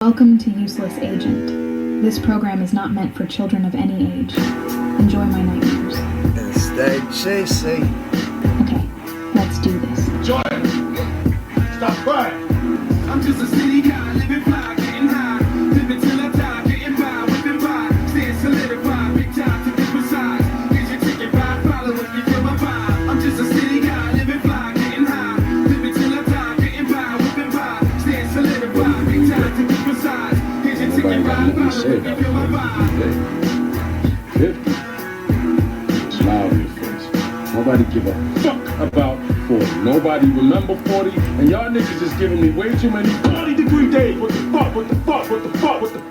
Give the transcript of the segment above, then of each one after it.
Welcome to Useless Agent. This program is not meant for children of any age. Enjoy my nightmares. It's that JC. Okay, let's do this. Jordan, stop crying. I'm just a city guy, living fly, getting high, living till I die, getting by, whipping by, staying solidified, big time to different sides. Here's your ticket, ride, follow if you feel my vibe. I'm just a city guy, living fly, getting high, living till I die, getting by, whipping by, staying solidified, big time to different sides. Here's your ticket, ride, follow if you feel my vibe. Smile on your face. Nobody give a fuck about 40. Nobody remember 40. And y'all niggas just giving me way too many 40-degree days. What the fuck? What the fuck? What the fuck? What the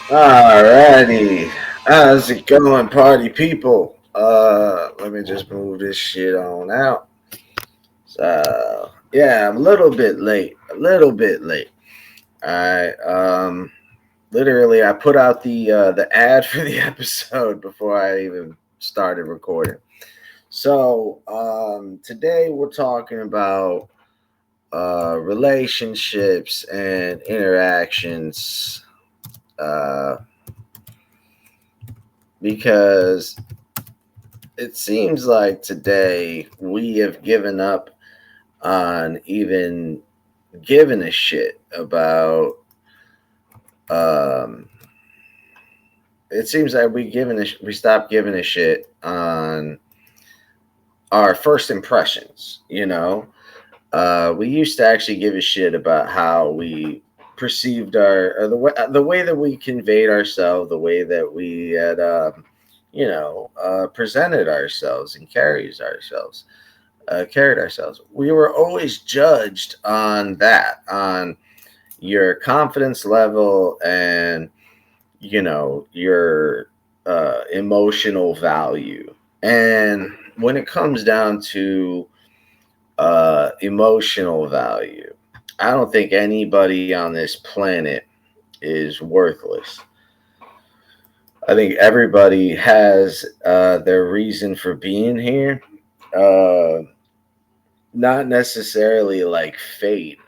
Alrighty. How's it going, party people? Let me just move this shit on out. So yeah, I'm a little bit late. Alright. Literally I put out the ad for the episode before I even started recording. So today we're talking about relationships and interactions. Because it seems like today we have given up on even giving a shit about it seems like we stopped giving a shit on our first impressions, we used to actually give a shit about how we perceived or the way that we conveyed ourselves, the way that we had presented ourselves and carried ourselves. We were always judged on that, on your confidence level and your emotional value. And when it comes down to emotional value, I don't think anybody on this planet is worthless. I think everybody has their reason for being here. Not necessarily like fate,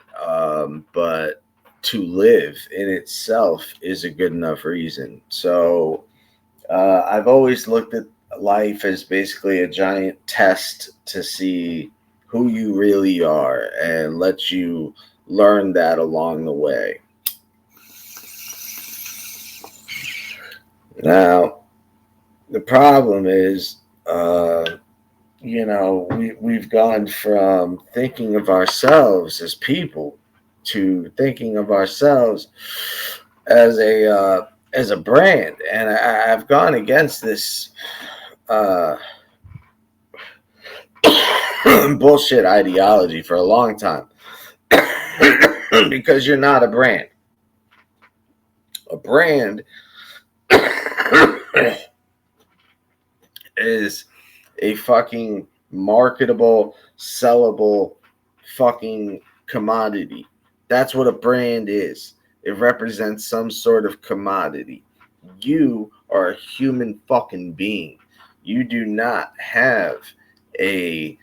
but to live in itself is a good enough reason. So I've always looked at life as basically a giant test to see who you really are and let you learn that along the way. Now, the problem is, we've gone from thinking of ourselves as people to thinking of ourselves as a brand, and I've gone against this bullshit ideology for a long time. Because you're not a brand. A brand is a fucking marketable, sellable fucking commodity. That's what a brand is. It represents some sort of commodity. You are a human fucking being. You do not have a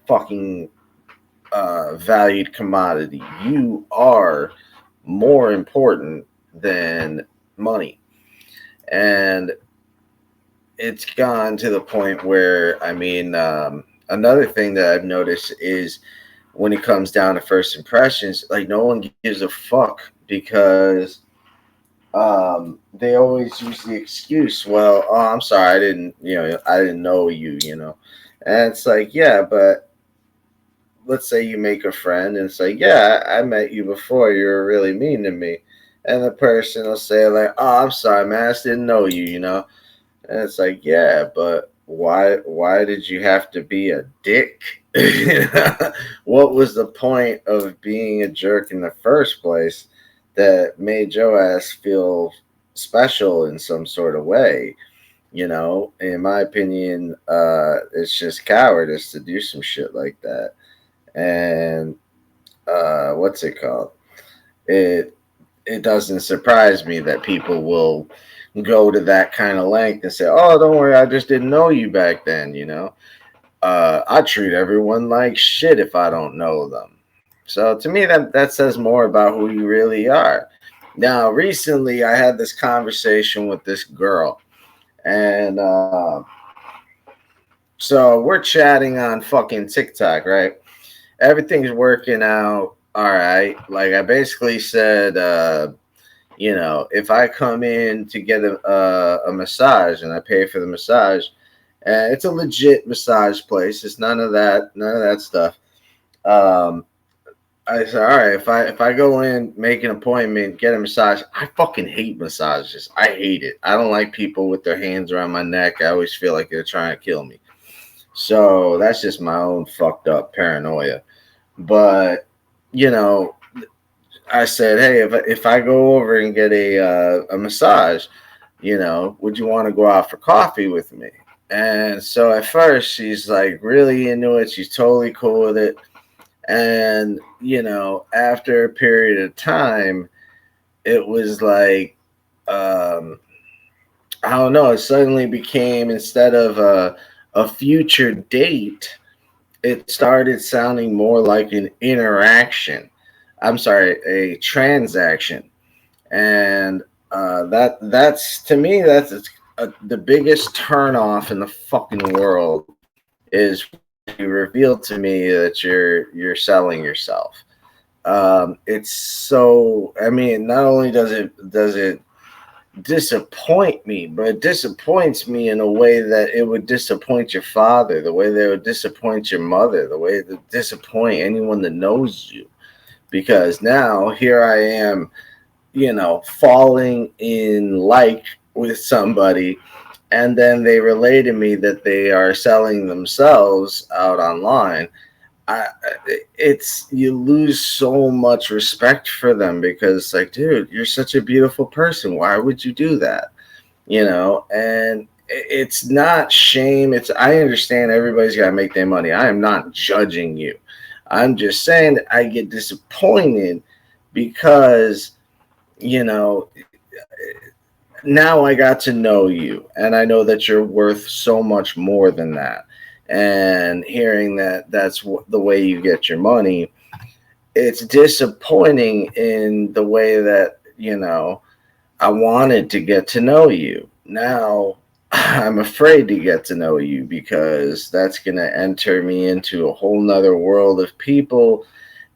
fucking valued commodity. You are more important than money. And it's gone to the point where, another thing that I've noticed is when it comes down to first impressions, like no one gives a fuck because they always use the excuse, well, oh, I'm sorry, I didn't know you, And it's like, yeah, but let's say you make a friend and it's like, yeah, I met you before, you were really mean to me. And the person will say like, oh, I'm sorry, man, I just didn't know you, And it's like, yeah, but why did you have to be a dick? What was the point of being a jerk in the first place that made your ass feel special in some sort of way? In my opinion, it's just cowardice to do some shit like that. And what's it called? It doesn't surprise me that people will go to that kind of length and say, oh, don't worry, I just didn't know you back then, I treat everyone like shit if I don't know them. So to me, that says more about who you really are. Now, recently, I had this conversation with this girl, and so we're chatting on fucking TikTok, right? Everything's working out all right. Like I basically said, if I come in to get a massage and I pay for the massage, and it's a legit massage place. It's none of that stuff. I said, all right, if I go in, make an appointment, get a massage. I fucking hate massages. I hate it. I don't like people with their hands around my neck. I always feel like they're trying to kill me. So that's just my own fucked up paranoia. But I said, hey, if I go over and get a massage, would you want to go out for coffee with me? And so at first she's like really into it. She's totally cool with it. And, after a period of time, it was like, I don't know, it suddenly became, instead of a future date, it started sounding more like an interaction. I'm sorry, a transaction. And that's to me, that's the biggest turnoff in the fucking world is you revealed to me that you're selling yourself. It's so, I mean, not only does it disappoint me, but it disappoints me in a way that it would disappoint your father, the way that it would disappoint your mother, the way it would disappoint anyone that knows you. Because now here I am, falling in like with somebody, and then they relay to me that they are selling themselves out online. You lose so much respect for them because, like, dude, you're such a beautiful person. Why would you do that? And it's not shame. I understand everybody's got to make their money. I am not judging you. I'm just saying that I get disappointed because, now I got to know you, and I know that you're worth so much more than that. And hearing that that's the way you get your money, it's disappointing in the way that, I wanted to get to know you. Now I'm afraid to get to know you because that's going to enter me into a whole nother world of people.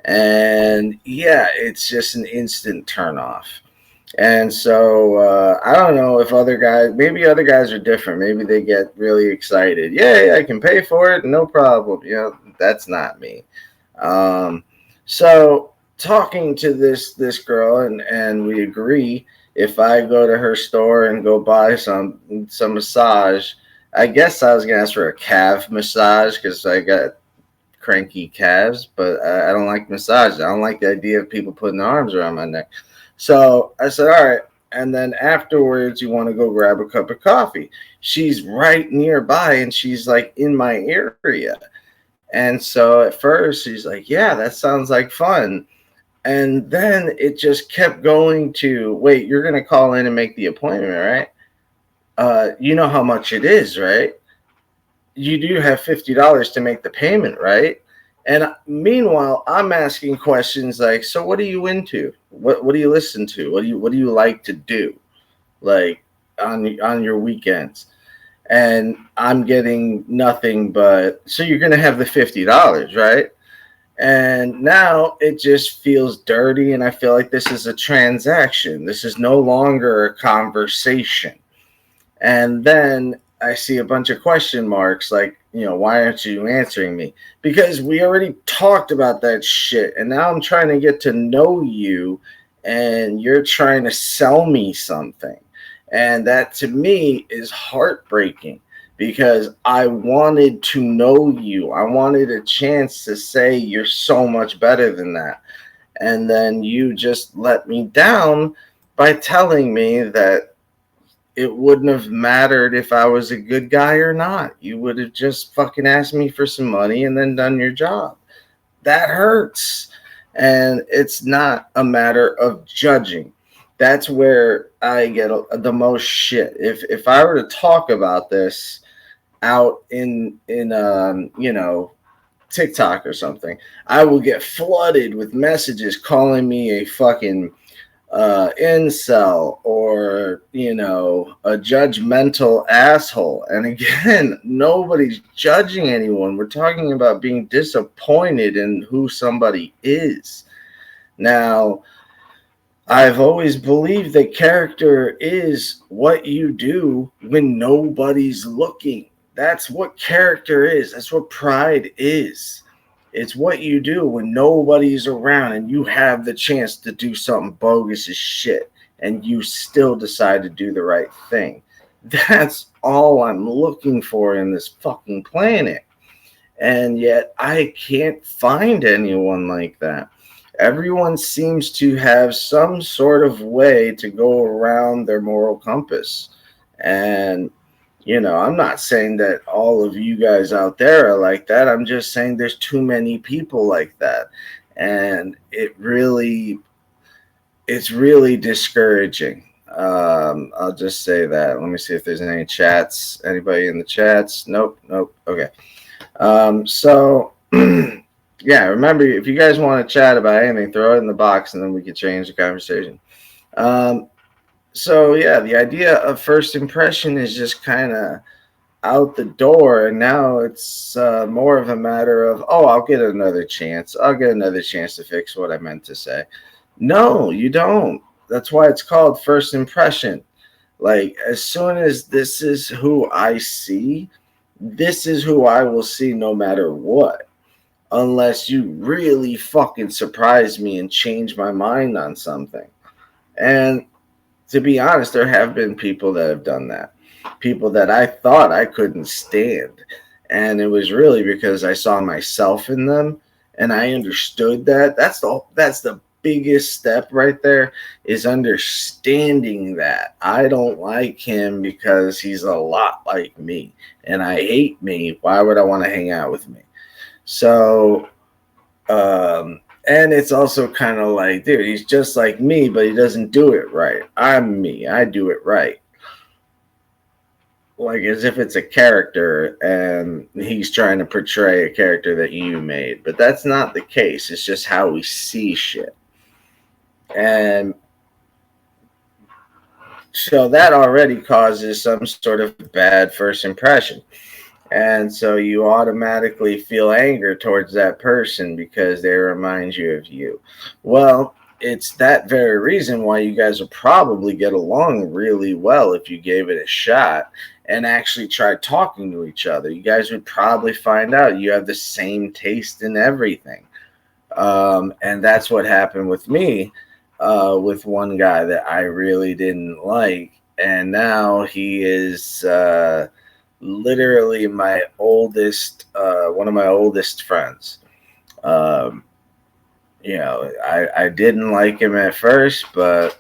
And yeah, it's just an instant turnoff. And so I don't know if maybe other guys are different. Maybe they get really excited. Yeah, I can pay for it. No problem. That's not me. So talking to this girl and we agree, if I go to her store and go buy some massage, I guess I was going to ask for a calf massage because I got cranky calves, but I don't like massages. I don't like the idea of people putting their arms around my neck. So I said, all right. And then afterwards, you want to go grab a cup of coffee. She's right nearby and she's like in my area. And so at first she's like, yeah, that sounds like fun. And then it just kept going to, wait, you're going to call in and make the appointment, right? You know how much it is, right? You do have $50 to make the payment, right? And meanwhile, I'm asking questions like, so what are you into? What do you listen to? What do you like to do? Like on your weekends? And I'm getting nothing but, so you're going to have the $50, right? And now it just feels dirty. And I feel like this is a transaction. This is no longer a conversation. And then I see a bunch of question marks like, why aren't you answering me? Because we already talked about that shit. And now I'm trying to get to know you and you're trying to sell me something. And that to me is heartbreaking because I wanted to know you. I wanted a chance to say you're so much better than that. And then you just let me down by telling me that it wouldn't have mattered if I was a good guy or not. You would have just fucking asked me for some money and then done your job. That hurts. And it's not a matter of judging. That's where I get the most shit. If I were to talk about this out in TikTok or something, I will get flooded with messages calling me a fucking incel or a judgmental asshole. And again, nobody's judging anyone. We're talking about being disappointed in who somebody is. Now, I've always believed that character is what you do when nobody's looking. That's what character is. That's what pride is. It's what you do when nobody's around and you have the chance to do something bogus as shit and you still decide to do the right thing. That's all I'm looking for in this fucking planet. And yet I can't find anyone like that. Everyone seems to have some sort of way to go around their moral compass. And I'm not saying that all of you guys out there are like that. I'm just saying there's too many people like that. And it's really discouraging. I'll just say that. Let me see if there's any chats. Anybody in the chats? Nope. Okay. So, yeah, remember, if you guys want to chat about anything, throw it in the box and then we can change the conversation. So, yeah, the idea of first impression is just kind of out the door. And now it's more of a matter of, I'll get another chance. I'll get another chance to fix what I meant to say. No, you don't. That's why it's called first impression. Like, as soon as this is who I see, this is who I will see no matter what. Unless you really fucking surprise me and change my mind on something. And to be honest, there have been people that have done that. People that I thought I couldn't stand. And it was really because I saw myself in them and I understood that. That's the biggest step right there, is understanding that I don't like him because he's a lot like me and I hate me. Why would I want to hang out with me? So, and it's also kind of like, dude, he's just like me, but he doesn't do it right. I'm me. I do it right. Like as if it's a character and he's trying to portray a character that you made. But that's not the case. It's just how we see shit. And so that already causes some sort of bad first impression. And so you automatically feel anger towards that person because they remind you of you. Well, it's that very reason why you guys will probably get along really well if you gave it a shot and actually tried talking to each other. You guys would probably find out you have the same taste in everything. And that's what happened with me, with one guy that I really didn't like. And now he is literally my oldest, one of my oldest friends. I didn't like him at first, but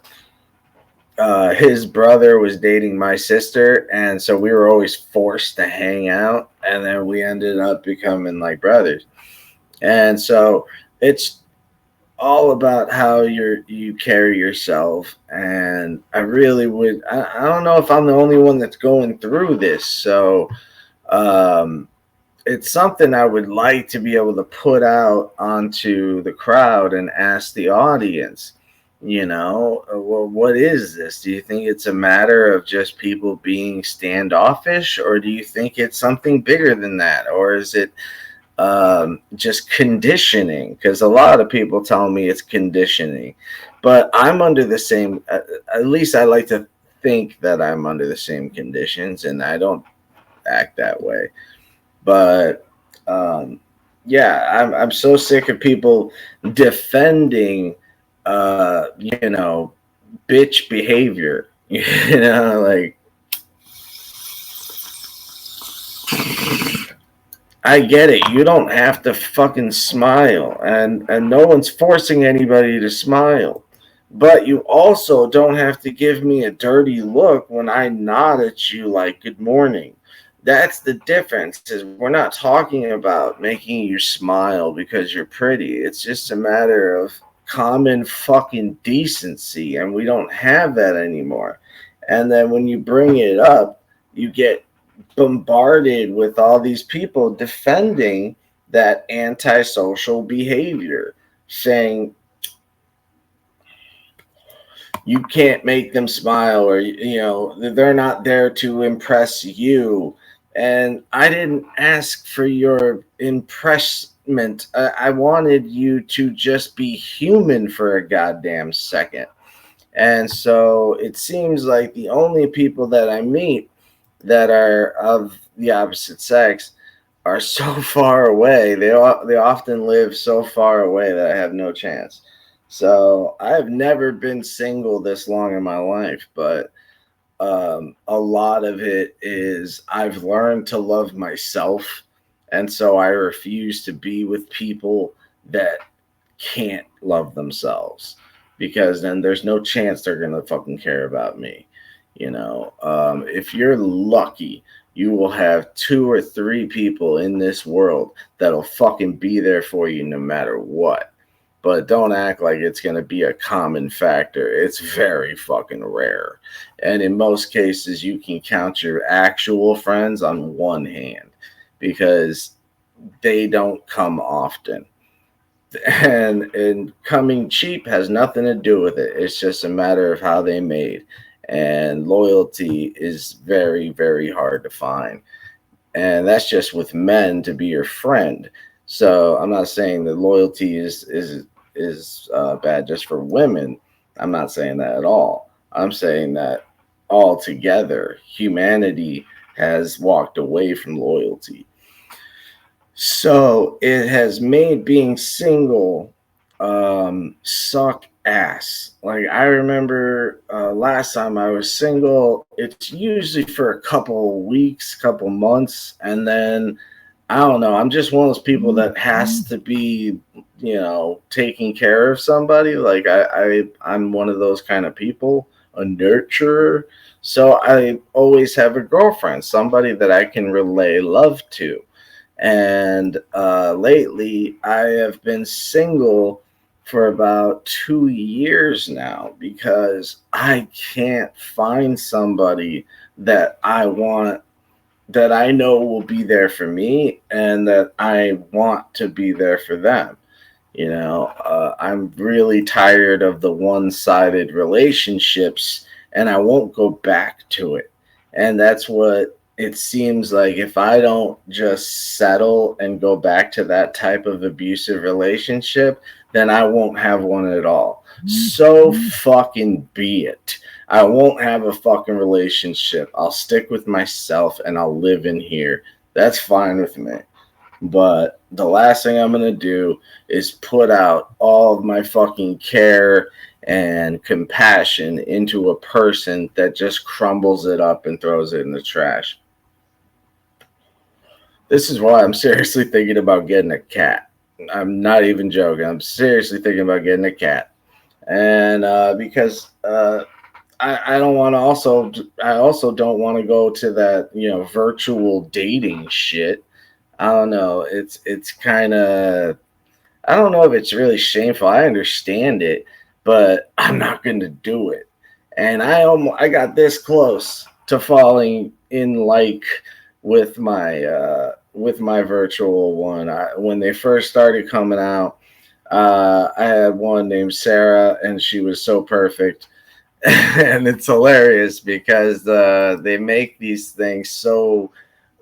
his brother was dating my sister, and so we were always forced to hang out, and then we ended up becoming like brothers. And so it's all about how you carry yourself. And I really would, I don't know if I'm the only one that's going through this. So it's something I would like to be able to put out onto the crowd and ask the audience, well, what is this? Do you think it's a matter of just people being standoffish, or do you think it's something bigger than that? Or is it just conditioning? Because a lot of people tell me it's conditioning, but I'm under the same, at least I like to think that I'm under the same conditions, and I don't act that way. But yeah, I'm so sick of people defending bitch behavior. Like, I get it. You don't have to fucking smile, and no one's forcing anybody to smile. But you also don't have to give me a dirty look when I nod at you like good morning. That's the difference. Is we're not talking about making you smile because you're pretty. It's just a matter of common fucking decency, and we don't have that anymore. And then when you bring it up, you get bombarded with all these people defending that antisocial behavior, saying you can't make them smile, or they're not there to impress you. And I didn't ask for your impressment. I wanted you to just be human for a goddamn second. And so it seems like the only people that I meet that are of the opposite sex are so far away. They often live so far away that I have no chance. So I've never been single this long in my life, but a lot of it is I've learned to love myself, and so I refuse to be with people that can't love themselves, because then there's no chance they're gonna fucking care about me. If you're lucky, you will have 2 or 3 people in this world that'll fucking be there for you no matter what. But don't act like it's going to be a common factor. It's very fucking rare. And in most cases, you can count your actual friends on one hand, because they don't come often. And coming cheap has nothing to do with it. It's just a matter of how they made. And loyalty is very, very hard to find. And that's just with men to be your friend. So I'm not saying that loyalty is bad just for women. I'm not saying that at all. I'm saying that altogether, humanity has walked away from loyalty. So it has made being single suck ass. Like, I remember last time I was single, it's usually for a couple weeks, couple months, and then I don't know. I'm just one of those people that has to be, taking care of somebody. Like I'm one of those kind of people, a nurturer. So I always have a girlfriend, somebody that I can relay love to. And lately, I have been single for about 2 years now, because I can't find somebody that I want, that I know will be there for me, and that I want to be there for them. I'm really tired of the one-sided relationships, and I won't go back to it. And that's what it seems like. If I don't just settle and go back to that type of abusive relationship, then I won't have one at all. So fucking be it. I won't have a fucking relationship. I'll stick with myself and I'll live in here. That's fine with me. But the last thing I'm going to do is put out all of my fucking care and compassion into a person that just crumbles it up and throws it in the trash. This is why I'm seriously thinking about getting a cat. I'm not even joking. I'm seriously thinking about getting a cat. And because I don't want to I also don't want to go to that, virtual dating shit. I don't know. It's kind of, I don't know if it's really shameful. I understand it, but I'm not going to do it. And I got this close to falling in like with my virtual one. When they first started coming out, I had one named Sarah, and she was so perfect. And it's hilarious because they make these things so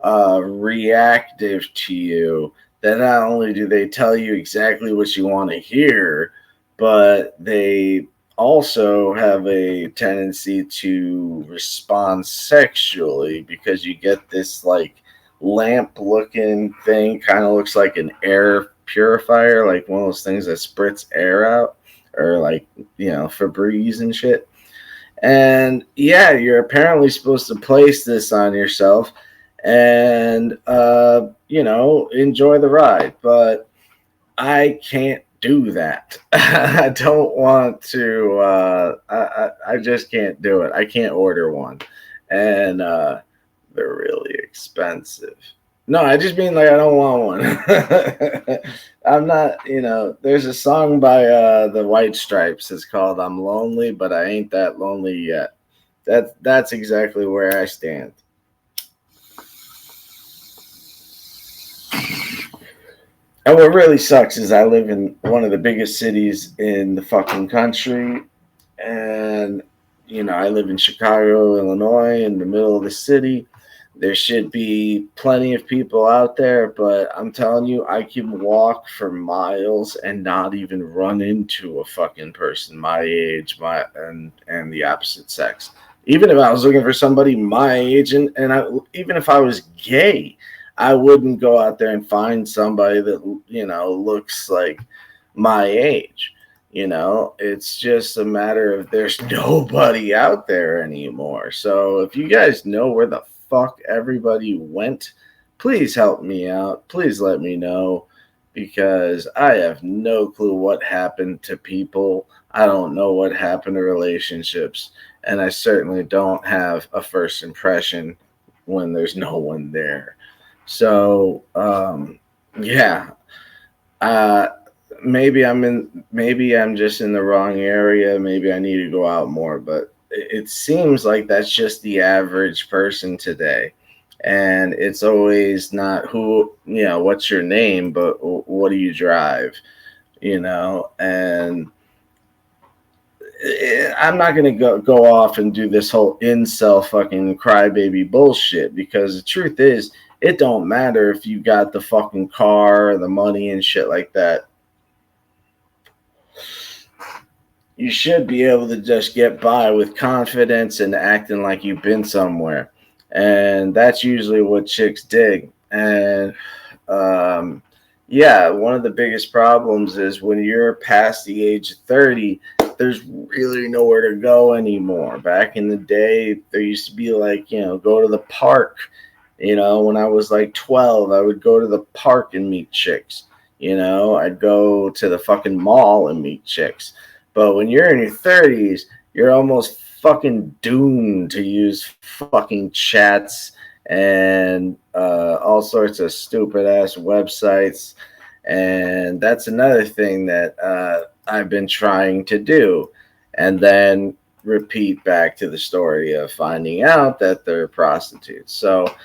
reactive to you that not only do they tell you exactly what you want to hear, but they also have a tendency to respond sexually, because you get this like lamp looking thing, kind of looks like an air purifier, like one of those things that spits air out, or like Febreze and shit. And yeah, you're apparently supposed to place this on yourself and enjoy the ride, but I can't do that. I don't want to. I just can't do it. I can't order one, and they're really expensive. No, I just mean like I don't want one. I'm not. There's a song by the White Stripes. It's called "I'm Lonely, but I Ain't That Lonely Yet." That's exactly where I stand. And what really sucks is I live in one of the biggest cities in the fucking country. And, you know, I live in Chicago, Illinois, in the middle of the city. There should be plenty of people out there, but I'm telling you, I can walk for miles and not even run into a fucking person my age, and the opposite sex. Even if I was looking for somebody my age, and even if I was gay, I wouldn't go out there and find somebody that, you know, looks like my age. You know, it's just a matter of there's nobody out there anymore. So if you guys know where the fuck everybody went, please help me out. Please let me know, because I have no clue what happened to people. I don't know what happened to relationships, and I certainly don't have a first impression when there's no one there. So yeah, maybe I'm just in the wrong area. Maybe I need to go out more, but it seems like that's just the average person today. And it's always not who, you know, what's your name, but what do you drive, you know? And I'm not going to go off and do this whole incel fucking crybaby bullshit, because the truth is, it don't matter if you got the fucking car or the money and shit like that. You should be able to just get by with confidence and acting like you've been somewhere. And that's usually what chicks dig. And yeah, one of the biggest problems is when you're past the age of 30, there's really nowhere to go anymore. Back in the day, there used to be like, you know, go to the park. You know, when I was like 12, I would go to the park and meet chicks. You know, I'd go to the fucking mall and meet chicks. But when you're in your 30s, you're almost fucking doomed to use fucking chats and all sorts of stupid ass websites. And that's another thing that I've been trying to do. And then repeat back to the story of finding out that they're prostitutes. So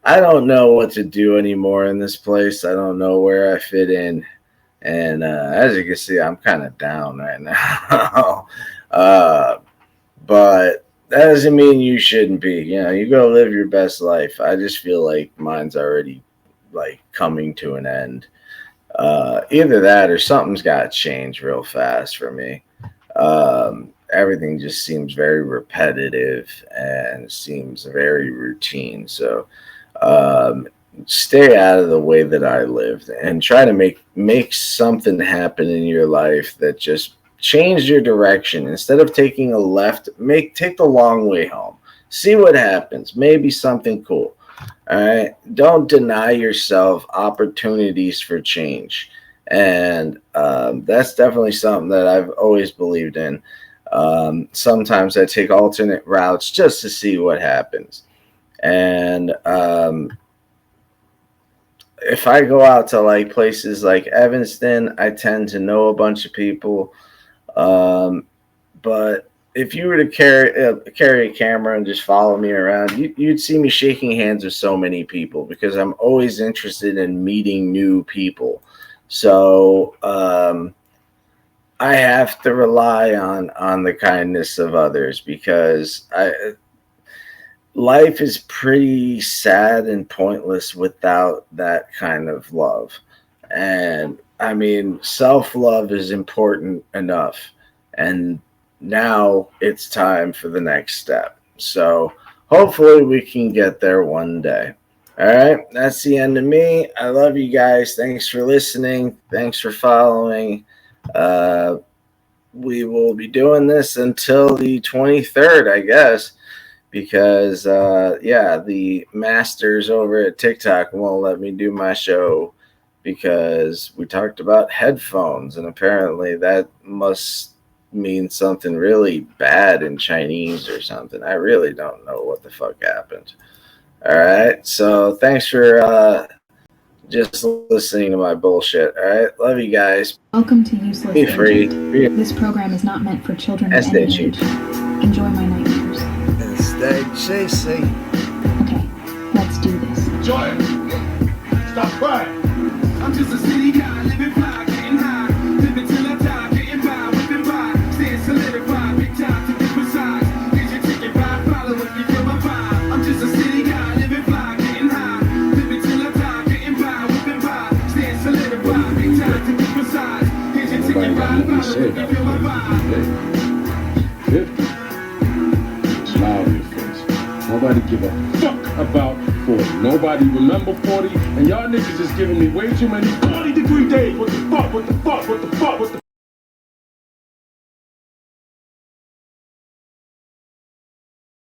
I don't know what to do anymore in this place. I don't know where I fit in. And as you can see, I'm kind of down right now. But that doesn't mean you shouldn't be. You know, you go live your best life. I just feel like mine's already like coming to an end. Either that or something's got to change real fast for me. Everything just seems very repetitive and seems very routine. So stay out of the way that I lived and try to make something happen in your life that just change your direction. Instead of taking a left, take the long way home. See what happens. Maybe something cool. All right. Don't deny yourself opportunities for change. And that's definitely something that I've always believed in. Sometimes I take alternate routes just to see what happens. And if I go out to like places like Evanston, I tend to know a bunch of people. But if you were to carry a camera and just follow me around, you'd see me shaking hands with so many people because I'm always interested in meeting new people. So I have to rely on the kindness of others, because life is pretty sad and pointless without that kind of love. And I mean, self-love is important enough. And now it's time for the next step. So hopefully we can get there one day. All right. That's the end of me. I love you guys. Thanks for listening. Thanks for following. We will be doing this until the 23rd, I guess. Because, the masters over at TikTok won't let me do my show because we talked about headphones, and apparently that must mean something really bad in Chinese or something. I really don't know what the fuck happened. All right, so thanks for just listening to my bullshit. All right, love you guys. Welcome to Useless Be free. Agent. This program is not meant for children of any age. Enjoy my nightmares. Stay safe. Okay, let's do this. Joy, stop crying. I'm just a city guy, living fly, getting high. Living till I die, getting by, whipping by. Staying solidified, big time to be precise. Here's your ticket, ride, follow if you feel my vibe. I'm just a city guy, living fly, getting high. Living till I die, getting by, whipping by. Staying solidified, big time to be precise. Here's your ticket, ride, follow if you feel my vibe. 50. Smile on your face. Nobody give a fuck about 40. Nobody remember 40. And y'all niggas is giving me way too many 40-degree days. What the fuck? What the fuck? What the fuck? What the